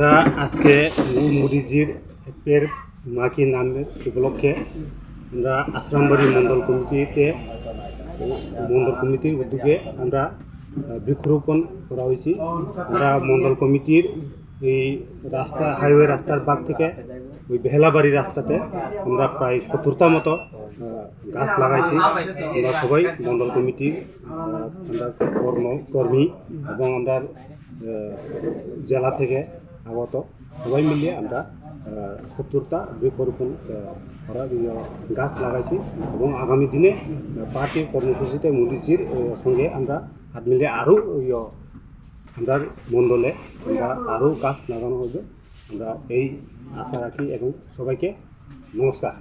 আমরা আজকে মুদিজির পের মাকি নামের উপলক্ষে আমরা আশ্রামবাড়ি মণ্ডল কমিটির উদ্যোগে আমরা বৃক্ষরোপণ করা হয়েছে। আমরা মণ্ডল কমিটির এই রাস্তা হাইওয়ে রাস্তার বাগ থেকে ওই বেহেলাবাড়ি রাস্তাতে আমরা প্রায় 70টা মতো গাছ লাগাইছি। আমরা সবাই মণ্ডল কমিটির আমরা কর্মী এবং আমরা জেলা থেকে আগত সবাই মিলিয়ে আমরা 70টা বৃক্ষরোপণ করা গাছ লাগাইছি এবং আগামী দিনে পার্টির কর্মসূচিতে মোদিজির সঙ্গে আমরা হাত মিলিয়ে আরও আমরা মণ্ডলে আমরা আরও গাছ লাগানো হবে। আমরা এই আশা রাখি এবং সবাইকে নমস্কার।